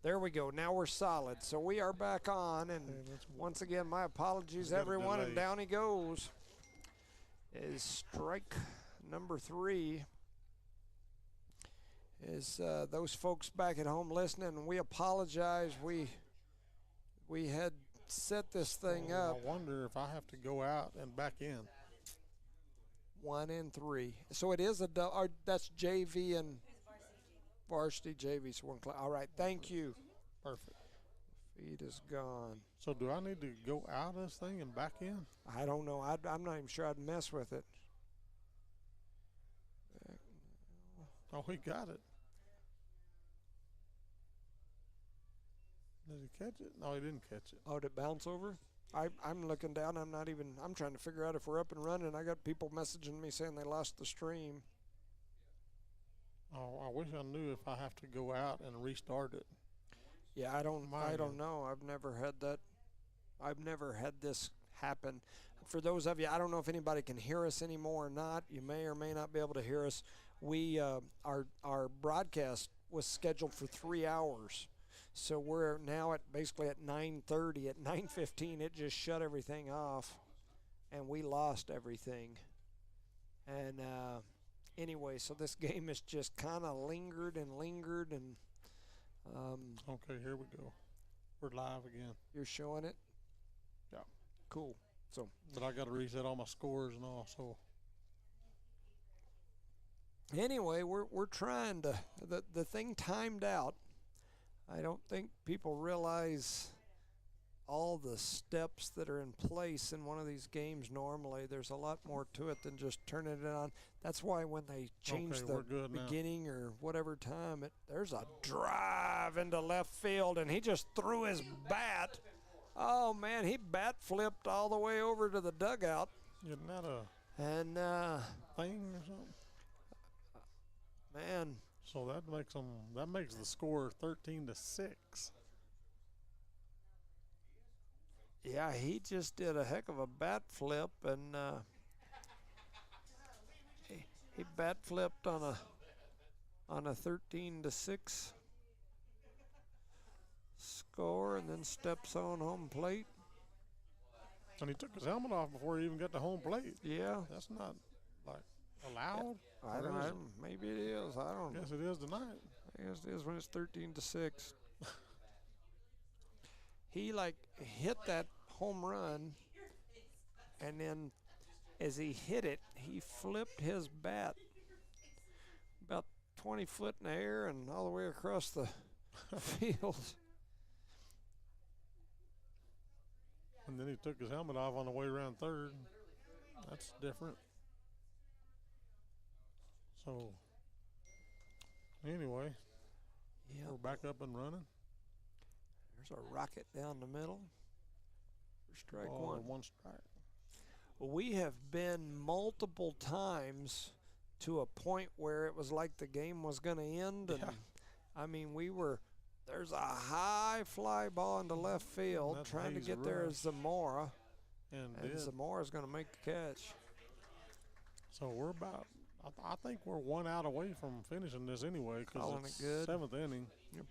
There we go. Now we're solid. So we are back on. And once again, my apologies, everyone. And down he goes. Is strike number 3. Is those folks back at home listening. And we apologize. We had set this thing up. I wonder if I have to go out and back in. 1 and 3. So it is that's JV and varsity JV. So all right. Thank you. Perfect. Feed is gone. So do I need to go out of this thing and back in? I don't know. I'm not even sure I'd mess with it. Oh, he got it. Did he catch it? No, he didn't catch it. Oh, did it bounce over? I'm looking down. I'm trying to figure out if we're up and running. I got people messaging me saying they lost the stream. Oh, I wish I knew if I have to go out and restart it. Yeah, I don't know. I've never had that. I've never had this happen. For those of you, I don't know if anybody can hear us anymore or not. You may or may not be able to hear us. We our broadcast was scheduled for 3 hours. So we're now basically at 9:30. At 9:15, it just shut everything off, and we lost everything. And anyway, so this game has just kind of lingered. Okay, here we go. We're live again. You're showing it? Yeah. Cool. But I got to reset all my scores and all. So anyway, we're trying to. The thing timed out. I don't think people realize all the steps that are in place in one of these games normally. There's a lot more to it than just turning it on. That's why when they change the beginning or whatever time, there's a drive into left field, and he just threw his bat. Oh, man, he bat flipped all the way over to the dugout. Isn't that a thing or something? Man. So that makes the score 13-6. Yeah, he just did a heck of a bat flip, and he bat flipped on a 13-6 score, and then steps on home plate. And he took his helmet off before he even got to home plate. Yeah, that's not like allowed. I don't know. Maybe it is. I don't know. Guess it is tonight. I guess it is when it's 13-6. He hit that home run, and then as he hit it, he flipped his bat about 20 foot in the air and all the way across the field. And then he took his helmet off on the way around third. That's different. So, anyway, we're back up and running. There's a rocket down the middle for strike one. One strike. Well, we have been multiple times to a point where it was like the game was going to end. And I mean, there's a high fly ball into left field trying to get there as Zamora. And Zamora's going to make the catch. So we're about, I think we're 1 out away from finishing this anyway, because it's good. 7th inning. Yep.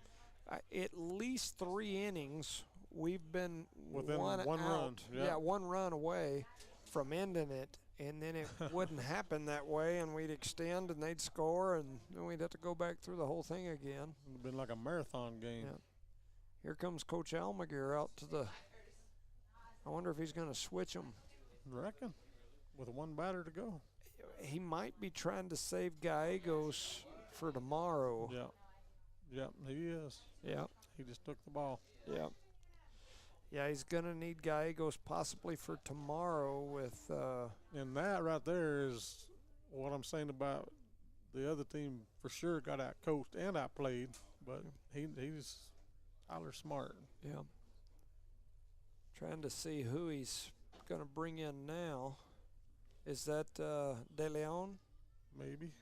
At least 3 innings, we've been within one run. Yeah, 1 run away from ending it, and then it wouldn't happen that way, and we'd extend and they'd score, and then we'd have to go back through the whole thing again. It would have been like a marathon game. Yeah. Here comes Coach Almaguer out to the. I wonder if he's going to switch them. Reckon, with 1 batter to go. He might be trying to save Gallegos for tomorrow. Yeah. Yeah, he is. Yeah. He just took the ball. Yeah. Yeah, he's going to need Gallegos possibly for tomorrow with and that right there is what I'm saying about the other team for sure got out coached and outplayed, but he's Tyler Smart. Yeah. Trying to see who he's going to bring in now. Is that De Leon? Maybe.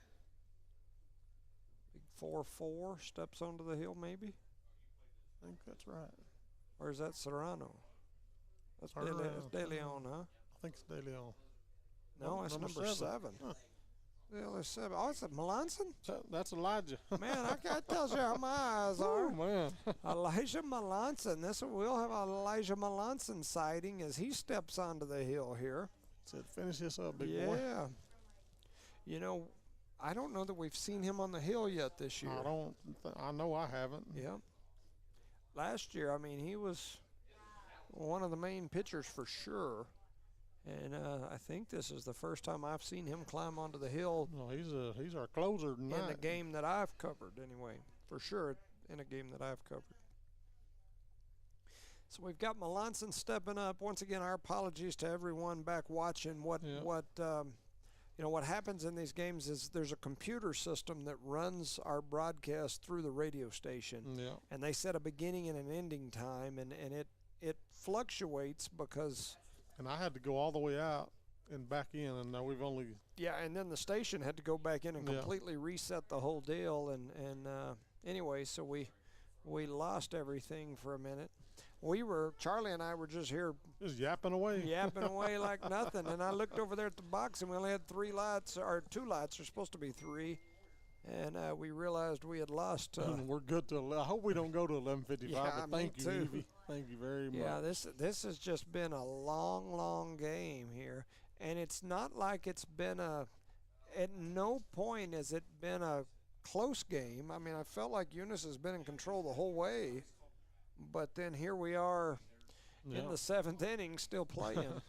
Big 4-4 steps onto the hill, maybe? I think that's right. Or is that Serrano? That's De Leon, huh? I think it's De Leon. No, it's number 7. Huh. The other 7. Oh, it's a Melanson? That's Elijah. Man, that tells you how my eyes are. Oh, man. Elijah Melanson. We'll have an Elijah Melanson sighting as he steps onto the hill here. Said, finish this up, big boy. Yeah. You know, I don't know that we've seen him on the hill yet this year. I know I haven't. Yeah. Last year, I mean, he was one of the main pitchers for sure. And I think this is the first time I've seen him climb onto the hill. No, he's our closer tonight. In the game that I've covered, anyway. For sure, in a game that I've covered. So we've got Melanson stepping up. Once again, our apologies to everyone back watching. What happens in these games is there's a computer system that runs our broadcast through the radio station. Yeah. And they set a beginning and an ending time, and it fluctuates because... And I had to go all the way out and back in, and now we've only... Yeah, and then the station had to go back in and completely reset the whole deal. And anyway, so we lost everything for a minute. Charlie and I were just here. Just yapping away. Yapping away like nothing. And I looked over there at the box, and we only had 3 lights, or 2 lights. There's supposed to be 3. And we realized we had lost. We're good to. I hope we don't go to 11:55. Yeah, but thank you, Evie. Thank you very much. Yeah, this has just been a long, long game here, and it's not like it's been at no point has it been a close game. I mean, I felt like Eunice has been in control the whole way, but then here we are in the 7th inning still playing,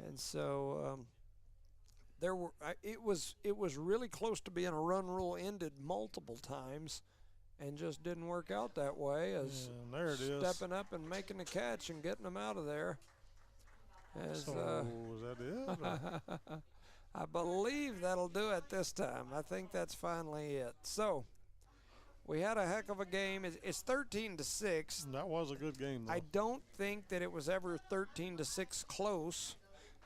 and so. It was really close to being a run rule ended multiple times, and just didn't work out that way. As there it is. Stepping up and making the catch and getting them out of there. Was that it? I believe that'll do it this time. I think that's finally it. So we had a heck of a game. It's 13-6. That was a good game, though. I don't think that it was ever 13-6 close,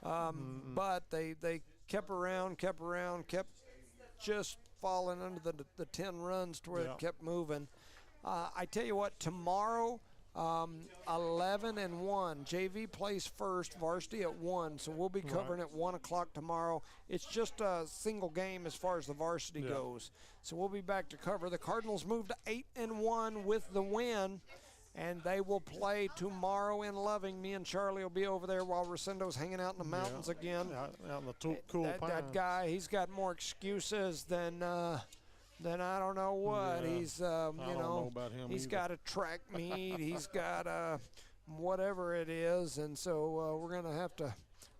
but they kept around, kept just falling under the 10 runs to where it kept moving. I tell you what, tomorrow, 11-1. JV plays first, varsity at 1, so we'll be covering at 1 o'clock tomorrow. It's just a single game as far as the varsity goes. So we'll be back to cover. The Cardinals moved to 8-1 with the win. And they will play tomorrow in Loving. Me and Charlie will be over there while Rosendo's hanging out in the mountains again. Out in the cool pines. That guy, he's got more excuses than I don't know what. Yeah, He's I don't know about him he's either. got a track meet. He's got whatever it is, and so we're gonna have to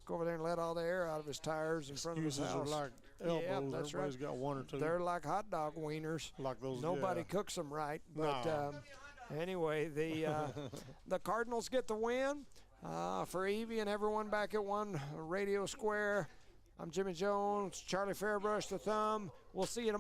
go over there and let all the air out of his tires in front of his house. Excuses are like elbows. Yeah, that's Everybody's right. got 1 or 2. They're like hot dog wieners. Like those. Nobody cooks them right, but. No. Anyway, the Cardinals get the win. For Evie and everyone back at One Radio Square, I'm Jimmy Jones, Charlie Fairbrush, the Thumb. We'll see you tomorrow.